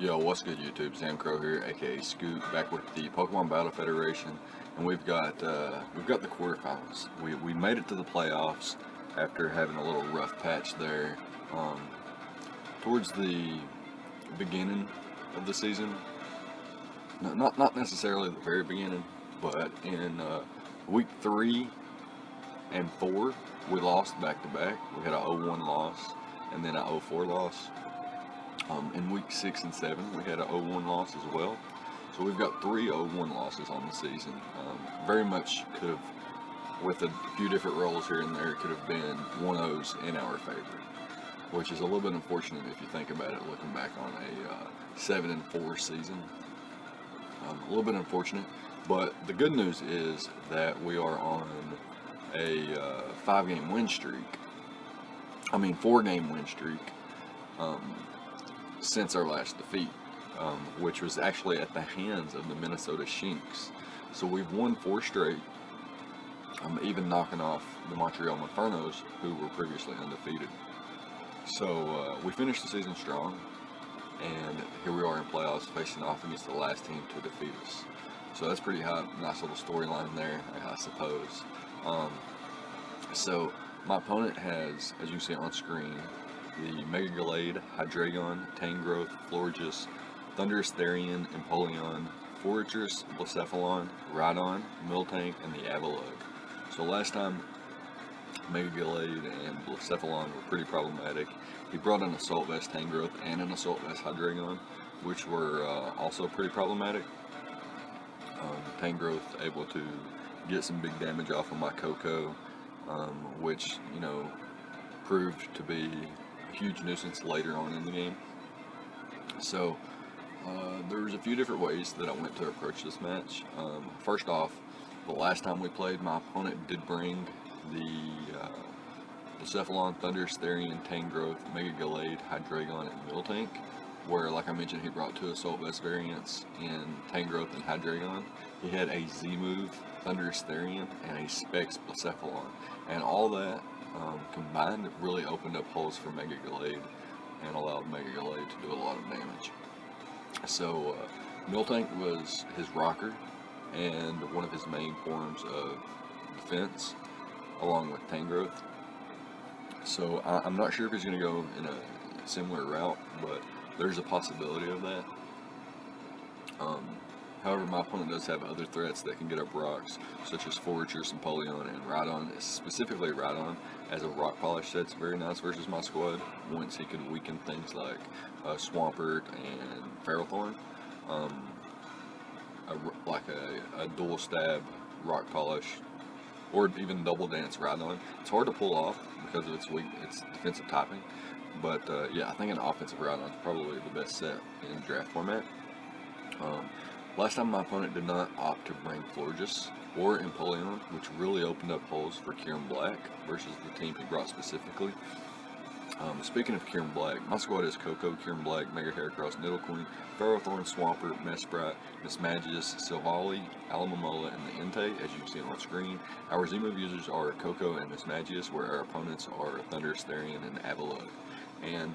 Yo, what's good YouTube? ZAMCRO here, aka Scoot, back with the Pokemon Battle Federation, and we've got the quarterfinals. We made it to the playoffs after having a little rough patch there towards the beginning of the season. No, not necessarily the very beginning, but in week 3 and 4 we lost back to back. We had a 0-1 loss and then a 0-4 loss. In week 6 and 7, we had a 0-1 loss as well. So we've got 3 0-1 losses on the season. Very much could have, with a few different rolls here and there, could have been 1-0s in our favor, which is a little bit unfortunate if you think about it, looking back on a 7-4 season. A little bit unfortunate, but the good news is that we are on a 4-game win streak. Since our last defeat, which was actually at the hands of the Minnesota Shinx. So we've won 4 straight, even knocking off the Montreal Infernos, who were previously undefeated. So we finished the season strong, and here we are in playoffs facing off against the last team to defeat us. So that's pretty hot, nice little storyline there, I suppose. So my opponent has, as you see on screen, the Mega Gallade, Hydreigon, Tangrowth, Florges, Thundurus Therian, Empoleon, Fortress, Blacephalon, Rhydon, Miltank, and the Avalugg. So last time, Mega Gallade and Blacephalon were pretty problematic. He brought an Assault Vest Tangrowth and an Assault Vest Hydreigon, which were also pretty problematic. Tangrowth able to get some big damage off of my Coco, which, you know, proved to be a huge nuisance later on in the game. So there was a few different ways that I went to approach this match. First off, the last time we played, my opponent did bring the Blacephalon, Thundurus Therian, Tangrowth, Mega Gallade, Hydreigon, and Miltank, where, like I mentioned, he brought 2 Assault Vest variants in Tangrowth and Hydreigon. He had a Z-move Thundurus Therian and a Specs Blacephalon, and all that combined really opened up holes for Mega Gallade and allowed Mega Gallade to do a lot of damage. So Miltank was his rocker and one of his main forms of defense, along with Tangrowth. So I'm not sure if he's going to go in a similar route, but there's a possibility of that. However, my opponent does have other threats that can get up rocks, such as Fortress, Empoleon, and Rhydon. Specifically Rhydon, as a rock polish that's very nice versus my squad, once he could weaken things like Swampert and Ferrothorn. Like a dual stab rock polish, or even double dance Rhydon. It's hard to pull off because of its defensive typing, but yeah, I think an offensive Rhydon is probably the best set in draft format. Last time my opponent did not opt to bring Florges or Empoleon, which really opened up holes for Kieran Black versus the team he brought specifically. Speaking of Kieran Black, my squad is Coco, Kieran Black, Mega Heracross, Nidoqueen, Ferrothorn, Swampert, Mesprit, Mismagius, Silvally, Alomomola, and the Entei, as you can see on screen. Our Z-move users are Coco and Mismagius, where our opponents are Thundurus Therian and Avalugg. And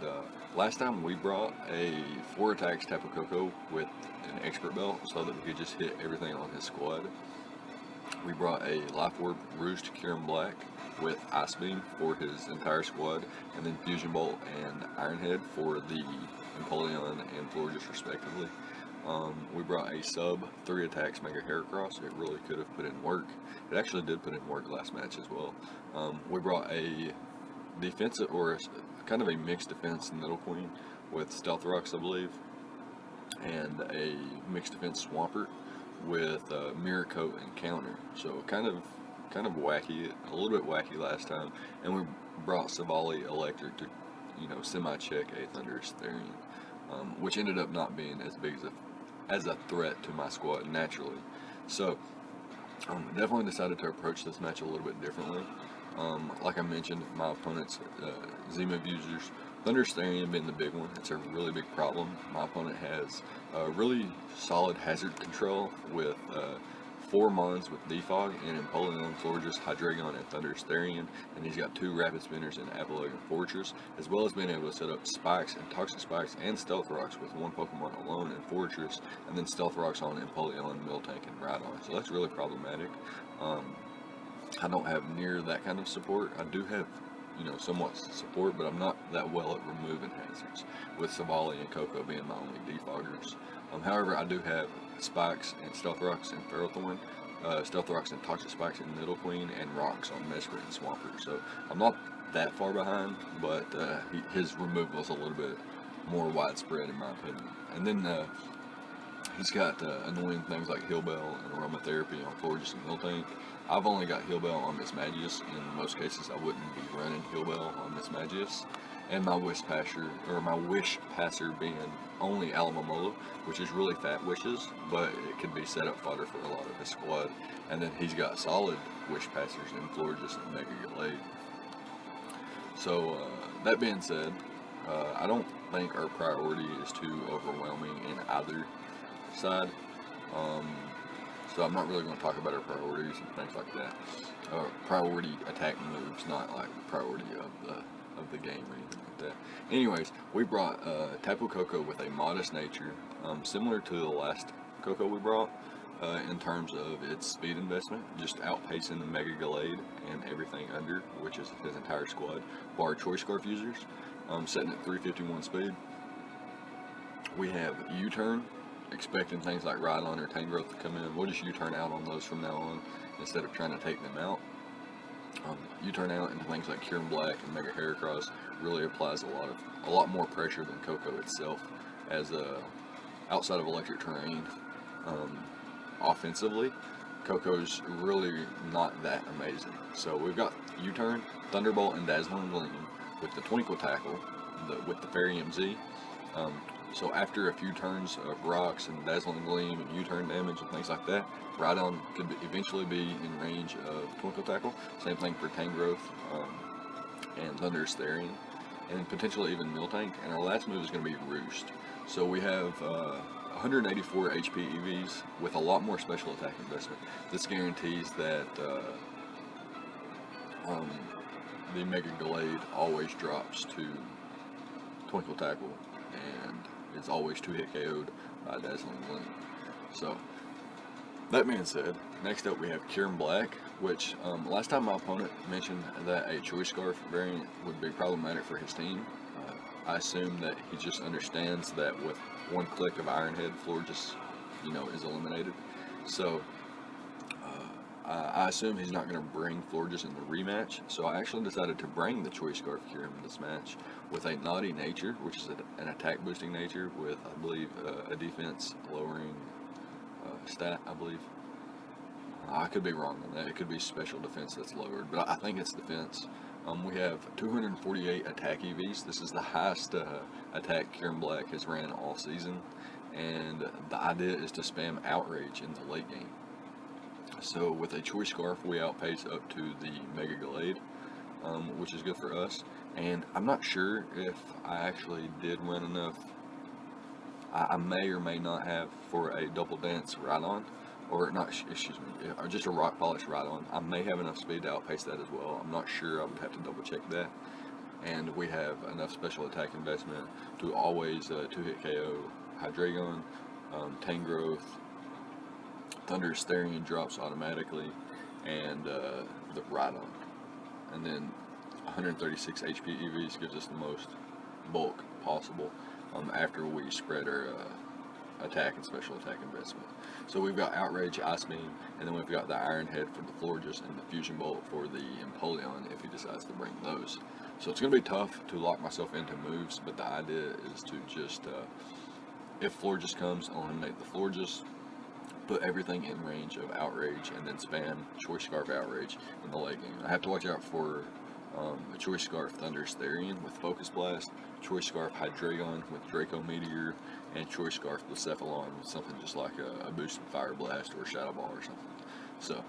last time we brought a 4 attacks Tapu Koko with an Expert Belt so that we could just hit everything on his squad. We brought a Life Orb Rouge to Kieran Black with Ice Beam for his entire squad, and then Fusion Bolt and Iron Head for the Empoleon and Florges respectively. We brought a sub 3 attacks Mega Heracross. It really could have put in work. It actually did put in work last match as well. We brought a defensive, or kind of a mixed defense Nidoqueen with Stealth Rocks, I believe, and a mixed defense Swampert with Mirror Coat and Counter. So kind of wacky, a little bit wacky last time. And we brought Silvally Electric to, you know, semi-check a Thundurus Therian, which ended up not being as big as a threat to my squad naturally. So definitely decided to approach this match a little bit differently. Like I mentioned, my opponent's Z-move users, Thundurus Therian being the big one. It's a really big problem. My opponent has really solid hazard control with 4 Mons with Defog and Empoleon, Florges, Hydreigon, and Thunderous Therian, and he's got 2 Rapid Spinners in Apollo and Fortress, as well as being able to set up Spikes and Toxic Spikes and Stealth Rocks with 1 Pokemon alone in Fortress, and then Stealth Rocks on Empoleon, Miltank, and Rhydon. So that's really problematic. I don't have near that kind of support. I do have, somewhat support, but I'm not that well at removing hazards, with Savali and Coco being my only defoggers. However, I do have Spikes and Stealth Rocks and Ferrothorn, Stealth Rocks and Toxic Spikes and Middle Queen, and Rocks on Mesprit and Swampert. So I'm not that far behind, but his removal is a little bit more widespread in my opinion. And then he's got annoying things like Heal Bell and Aromatherapy on Florges and Miltank. I've only got Heal Bell on Miss Magius. In most cases, I wouldn't be running Heal Bell on Miss Magius. And my Wish Passer being only Alamomola, which is really fat wishes, but it could be set up fodder for a lot of his squad. And then he's got solid Wish Passers in Florges and Mega Gallade. So that being said, I don't think our priority is too overwhelming in either side. So I'm not really going to talk about our priorities and things like that. Priority attack moves, not like priority of the game or anything like that. Anyways, we brought Tapu Koko with a modest nature, similar to the last Koko we brought in terms of its speed investment, just outpacing the Mega Gallade and everything under, which is his entire squad, bar Choice Scarf users, setting at 351 speed. We have U-turn, expecting things like Rhydon or Tangrowth to come in. We'll just U-turn out on those from now on instead of trying to take them out. U-turn out into things like Kieran Black and Mega Heracross really applies a lot more pressure than Koko itself, as outside of electric terrain. Offensively, Koko's really not that amazing. So we've got U-turn, Thunderbolt, and Dazzling Gleam with the Twinkle Tackle, with the Fairy MZ. So after a few turns of Rocks and Dazzling Gleam and U-turn damage and things like that, Rhydon could eventually be in range of Twinkle Tackle. Same thing for Tangrowth and Thunderous Therian, and potentially even Miltank. And our last move is going to be Roost. So we have 184 HP EVs with a lot more special attack investment. This guarantees that the Mega Gallade always drops to Twinkle Tackle and is always 2-hit KO'd by Dazzling Gleam. So, that being said, next up we have Kieran Black, which last time my opponent mentioned that a Choice Scarf variant would be problematic for his team. I assume that he just understands that with one click of Ironhead, Florges, is eliminated. So, I assume he's not going to bring Florges in the rematch, so I actually decided to bring the Choice Scarf Kieran in this match with a Naughty Nature, which is an attack boosting nature with, I believe, a defense lowering stat, I believe. I could be wrong on that. It could be special defense that's lowered, but I think it's defense. We have 248 attack EVs. This is the highest attack Kieran Black has ran all season, and the idea is to spam Outrage in the late game. So with a Choice Scarf, we outpace up to the Mega Gallade, which is good for us. And I'm not sure if I actually did run enough. I may or may not have for a Double Dance Rhydon, or not, excuse me, or just a Rock Polish Rhydon. I may have enough speed to outpace that as well. I'm not sure. I would have to double check that. And we have enough special attack investment to always 2-hit KO Hydreigon, Tangrowth, Thunderous Therian drops automatically, and the Rhydon. And then 136 HP EVs gives us the most bulk possible after we spread our attack and special attack investment. So we've got Outrage, Ice Beam, and then we've got the Iron Head for the Florges and the Fusion Bolt for the Empoleon if he decides to bring those. So it's going to be tough to lock myself into moves, but the idea is to just, if Florges comes, eliminate the Florges, put everything in range of Outrage, and then spam Choice Scarf Outrage in the late game. I have to watch out for a Choice Scarf Thunderous Therian with Focus Blast, Choice Scarf Hydreigon with Draco Meteor, and Choice Scarf Blacephalon with something just like a boosted Fire Blast or Shadow Ball or something. So,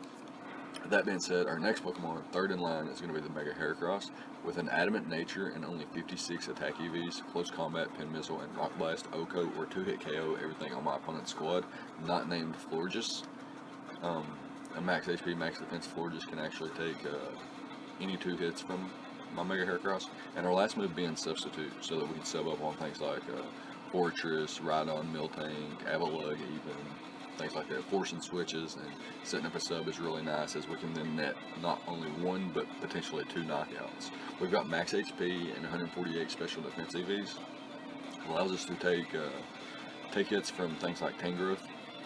that being said, our next Pokemon, third in line, is going to be the Mega Heracross with an Adamant Nature and only 56 attack EVs, Close Combat, Pin Missile, and Rock Blast, OHKO, or 2-hit KO everything on my opponent's squad, not named Florges. a max HP, max defense Florges can actually take any 2 hits from my Mega Heracross, and our last move being substitute, so that we can sub up on things like Fortress, Rhydon, Miltank, Avalugg, even things like that. Forcing switches and setting up a sub is really nice, as we can then net not only 1 but potentially 2 knockouts. We've got max HP and 148 special defense EVs. Allows us to take hits from things like Tangrowth,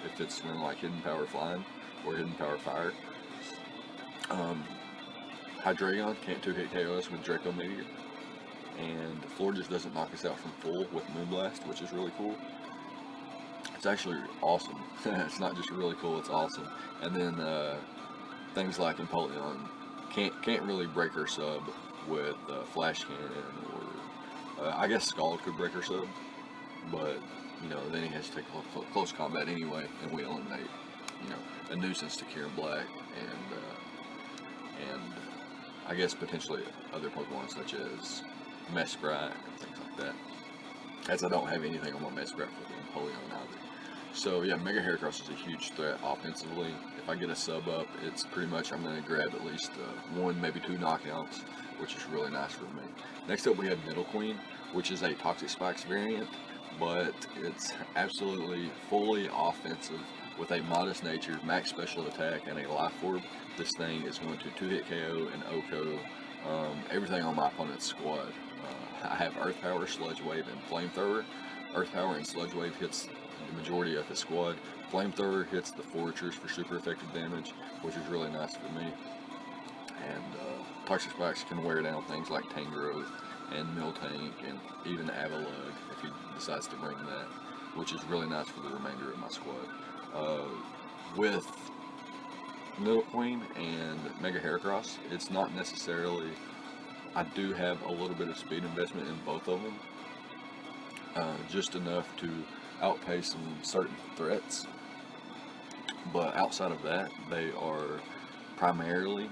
if it's running like Hidden Power Flying or Hidden Power Fire. Hydreigon can't 2-hit KO us with Draco Meteor, and Florges doesn't knock us out from full with Moonblast, which is really cool. It's actually awesome. It's not just really cool, it's awesome. And then things like Empoleon can't really break her sub with Flash Cannon, or I guess Scald could break her sub, but you know, then he has to take close combat anyway, and we eliminate, you know, a nuisance to Kieran Black, and I guess potentially other Pokemon such as Mesprit and things like that, as I don't have anything on my Mesprit for the Empoleon either. So yeah, Mega Heracross is a huge threat offensively. If I get a sub up, it's pretty much I'm going to grab at least 1, maybe 2 knockouts, which is really nice for me. Next up we have Nidoqueen, which is a Toxic Spikes variant, but it's absolutely fully offensive with a modest nature, max special attack, and a life orb. This thing is going to 2-hit KO and OHKO everything on my opponent's squad. I have Earth Power, Sludge Wave, and Flamethrower. Earth Power and Sludge Wave hits the majority of his squad. Flamethrower hits the Fortress for super effective damage, which is really nice for me. And Toxic Spikes can wear down things like Tangrowth and Miltank and even Avalugg if he decides to bring that, which is really nice for the remainder of my squad. With Nidoqueen and Mega Heracross, it's not necessarily, I do have a little bit of speed investment in both of them, just enough to outpace some certain threats, but outside of that, they are primarily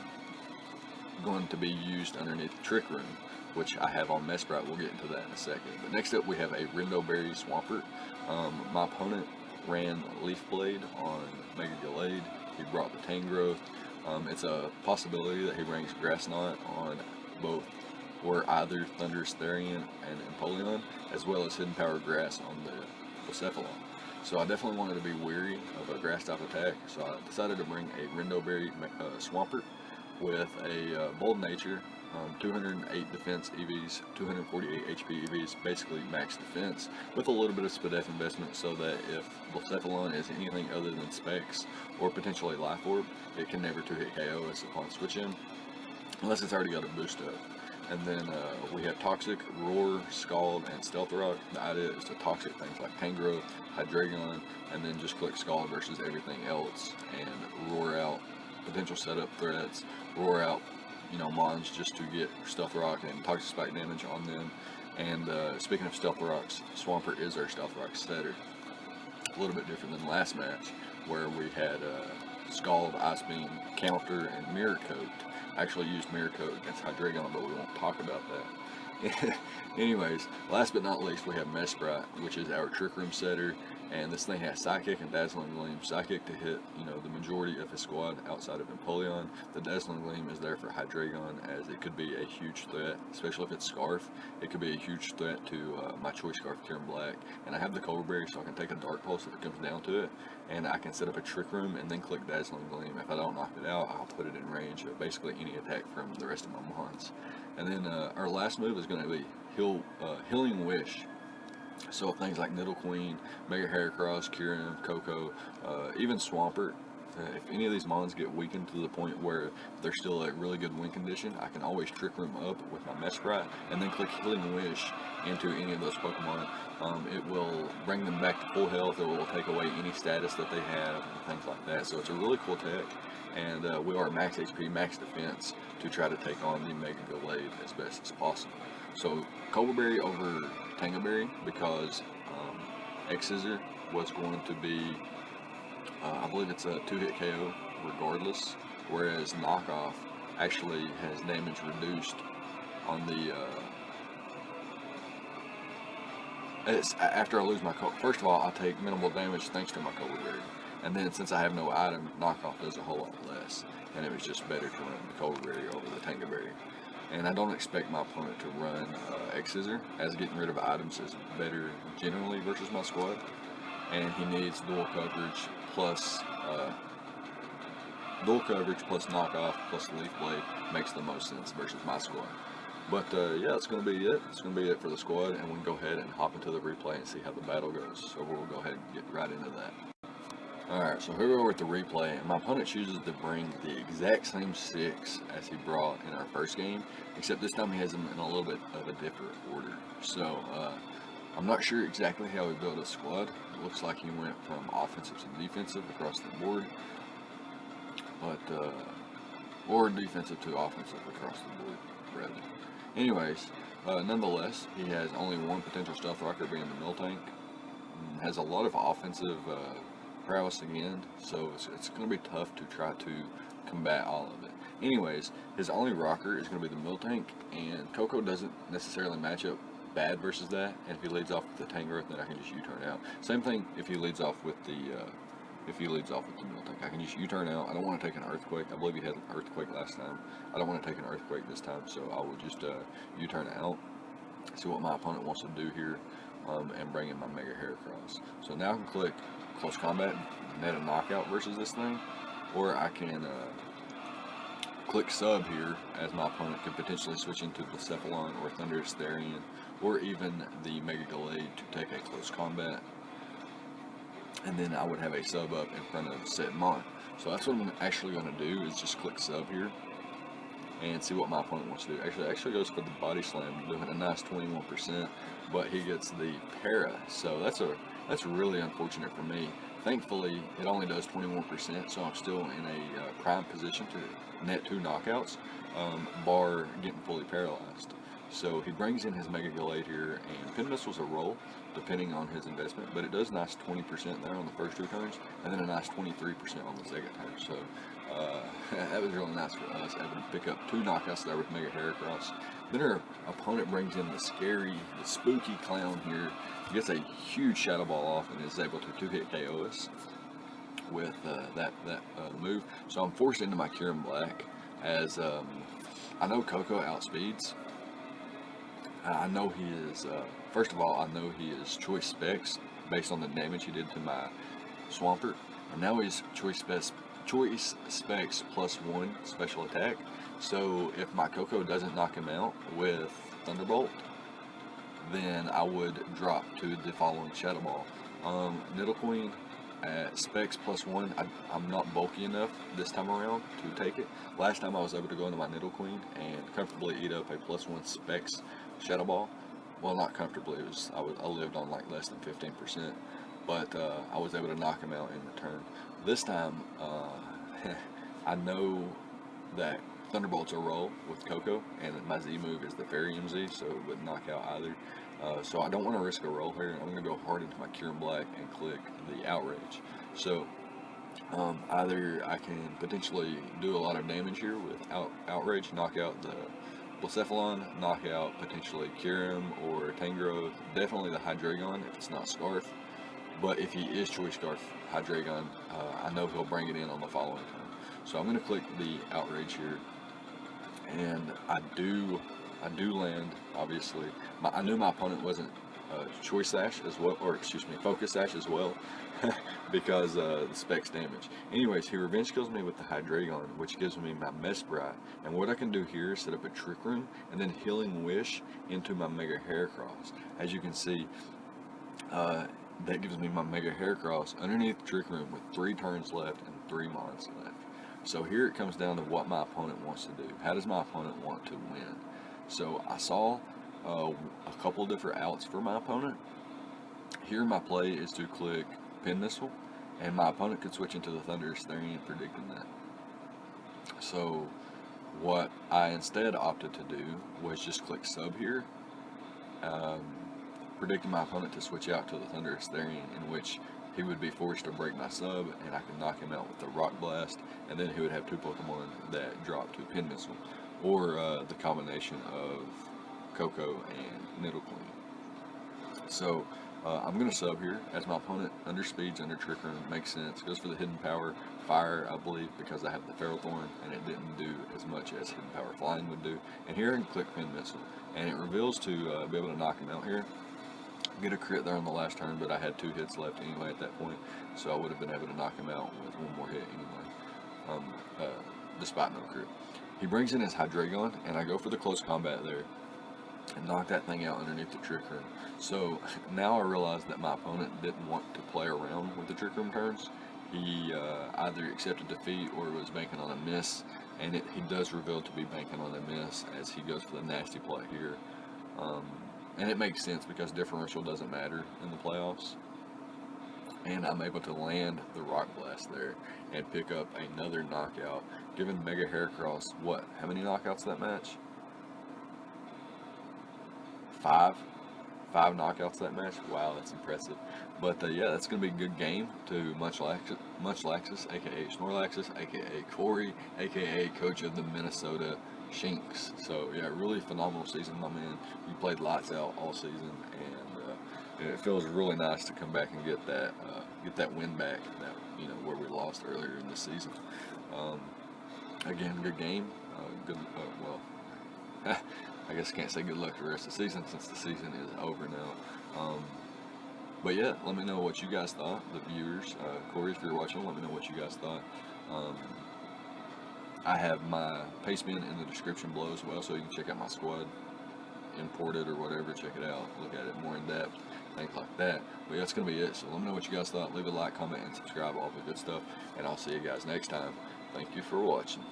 going to be used underneath Trick Room, which I have on Mesprit. We'll get into that in a second. But next up we have a Rindoberry Swampert. My opponent ran Leaf Blade on Mega Gallade. He brought the Tangrowth. It's a possibility that he ranks Grass Knot on both, or either Thunderous Therian and Empoleon, as well as Hidden Power Grass on the Blacephalon. So I definitely wanted to be wary of a grass type attack, so I decided to bring a Rindoberry Swampert with a Bold Nature, 208 defense EVs, 248 HP EVs, basically max defense, with a little bit of SPDF investment, so that if Blacephalon is anything other than Specs or potentially Life Orb, it can never 2-hit KO us upon switch in, unless it's already got a boost up. And then we have Toxic, Roar, Scald, and Stealth Rock. The idea is to Toxic things like Tangrowth, Hydreigon, and then just click Scald versus everything else, and roar out potential setup threats, roar out, you know, Mons just to get Stealth Rock and Toxic Spike damage on them. And speaking of Stealth Rocks, Swampert is our Stealth Rock setter. A little bit different than last match, where we had Scald, Ice Beam, Counter, and Mirror Coat. I actually used Mirror Coat against Hydreigon, but we won't talk about that. Anyways, last but not least, we have Mesprit, which is our Trick Room setter, and this thing has Psychic and Dazzling Gleam. Psychic to hit, you know, the majority of his squad outside of Empoleon. The Dazzling Gleam is there for Hydreigon, as it could be a huge threat, especially if it's Scarf. It could be a huge threat to my Choice Scarf, Kieran Black. And I have the Cold Berry, so I can take a Dark Pulse if it comes down to it, and I can set up a Trick Room and then click Dazzling Gleam. If I don't knock it out, I'll put it in range of basically any attack from the rest of my Mons. And then our last move is going to be Healing Wish. So things like Nidoqueen, Mega Heracross, Kieran, Coco, even Swampert, if any of these Mons get weakened to the point where they're still at really good win condition, I can always Trick Room up with my Mesprit and then click Healing Wish into any of those Pokemon. It will bring them back to full health. It will take away any status that they have and things like that. So it's a really cool tech, and we are max HP, max defense to try to take on the Mega Gallade as best as possible. So Cobra Berry over Tango Berry, because X-Scissor was going to be, I believe it's a 2-hit KO regardless, whereas Knockoff actually has damage reduced on the, after I lose my First of all, I take minimal damage thanks to my Cobra Berry. And then since I have no item, knockoff does a whole lot less, and it was just better to run the Cold Berry over the Tango Berry. And I don't expect my opponent to run X-Scissor, as getting rid of items is better generally versus my squad. And he needs dual coverage plus knockoff plus Leaf Blade makes the most sense versus my squad. But yeah, that's going to be it. It's going to be it for the squad, and we can go ahead and hop into the replay and see how the battle goes. So we'll go ahead and get right into that. Alright, so here we are with the replay, and my opponent chooses to bring the exact same 6 as he brought in our first game, except this time he has them in a little bit of a different order. So, I'm not sure exactly how he built his squad. It looks like he went from offensive to defensive across the board, but, or defensive to offensive across the board, rather. Anyways, nonetheless, he has only one potential stealth rocker, being the Mill Tank. Has a lot of offensive prowess again, so it's going to be tough to try to combat all of it. Anyways, his only rocker is going to be the Mill Tank, and Coco doesn't necessarily match up bad versus that. And if he leads off with the Tangrowth, then I can just U-turn out. Same thing if he leads off with the Mill Tank. I can just U-turn out. I don't want to take an Earthquake. I believe he had an Earthquake last time. I don't want to take an Earthquake this time, so I will just U-turn out. See what my opponent wants to do here, and bring in my Mega Heracross. So now I can click Close Combat, net a knockout versus this thing, or I can click Sub here, as my opponent could potentially switch into Blacephalon or Thunderous Therian, or even the Mega Gallade to take a Close Combat, and then I would have a Sub up in front of said Mon. So that's what I'm actually going to do, is just click Sub here and see what my opponent wants to do. Actually goes for the Body Slam, doing a nice 21%, but he gets the Para, so that's really unfortunate for me. Thankfully, it only does 21%, so I'm still in a prime position to net 2 knockouts, bar getting fully paralyzed. So he brings in his Mega Gallade here, and Pin Missile's a roll, depending on his investment, but it does nice 20% there on the first 2 turns, and then a nice 23% on the second turn. So that was really nice for us, able to pick up 2 knockouts there with Mega Heracross. Then our opponent brings in the spooky clown here. He gets a huge Shadow Ball off and is able to 2-hit KO us with that move. So I'm forced into my Kyurem Black, as I know Coco outspeeds. I know he is, first of all, I know he is Choice Specs based on the damage he did to my Swampert, and now he's Choice Specs +1 special attack. So if my Coco doesn't knock him out with Thunderbolt, then I would drop to the following Shadow Ball. Nidoqueen at Specs +1, I'm not bulky enough this time around to take it. Last time I was able to go into my Nidoqueen and comfortably eat up a +1 Specs Shadow Ball. Well, not comfortably, I lived on like less than 15%, but I was able to knock him out in return. This time, I know that Thunderbolt's a roll with Coco, and my Z move is the Fairy MZ, so it wouldn't knock out either. So I don't want to risk a roll here. I'm going to go hard into my Kyurem Black and click the Outrage. So either I can potentially do a lot of damage here with Outrage, knock out the Blacephalon, knock out potentially Kyurem or Tangrowth, definitely the Hydreigon if it's not Scarf. But if he is Choice Scarf Hydreigon, I know he'll bring it in on the following turn. So I'm going to click the Outrage here, and I do land, obviously. I knew my opponent wasn't Choice Sash as well, or excuse me, Focus Sash as well, because the Specs damage. Anyways, he Revenge Kills me with the Hydreigon, which gives me my Mesprit, and what I can do here is set up a Trick Room, and then Healing Wish into my Mega Heracross. As you can see, that gives me my Mega Heracross underneath Trick Room with 3 turns left and 3 Mons left. So here it comes down to what my opponent wants to do. How does my opponent want to win? So I saw a couple different outs for my opponent. Here my play is to click Pin Missile, and my opponent could switch into the Thunderous Therian, predicting that. So what I instead opted to do was just click Sub here, predicting my opponent to switch out to the Thunderous Therian, in which he would be forced to break my sub, and I could knock him out with the Rock Blast, and then he would have 2 Pokemon that drop to Pin Missile, or the combination of Coco and Nidoqueen. So I'm going to sub here as my opponent underspeeds, under trick room. Makes sense. Goes for the hidden power fire, I believe, because I have the feral thorn and it didn't do as much as hidden power flying would do. And here I can click pin missile, and it reveals to be able to knock him out here. Get a crit there on the last turn, but I had 2 hits left anyway at that point, so I would have been able to knock him out with 1 more hit anyway, despite no crit. He brings in his Hydreigon, and I go for the close combat there and knock that thing out underneath the trick room. So now I realize that my opponent didn't want to play around with the trick room turns. He either accepted defeat or was banking on a miss, and he does reveal to be banking on a miss as he goes for the nasty play here. And it makes sense because differential doesn't matter in the playoffs. And I'm able to land the Rock Blast there and pick up another knockout, giving Mega Heracross, what, how many knockouts that match? 5 knockouts that match. Wow, that's impressive. But yeah, that's going to be a good game to Munchlaxus, aka Snorlaxus, aka Corey, aka coach of the Minnesota Shinx. So yeah, really phenomenal season, my man. You played lights out all season, and it feels really nice to come back and get that win back. That, where we lost earlier in the season. Again, good game. I guess I can't say good luck for the rest of the season since the season is over now. But yeah, let me know what you guys thought, the viewers. Corey, if you're watching, let me know what you guys thought. I have my pace bin in the description below as well, so you can check out my squad, import it or whatever, check it out, look at it more in depth, things like that. But yeah, that's going to be it. So let me know what you guys thought. Leave a like, comment, and subscribe, all the good stuff. And I'll see you guys next time. Thank you for watching.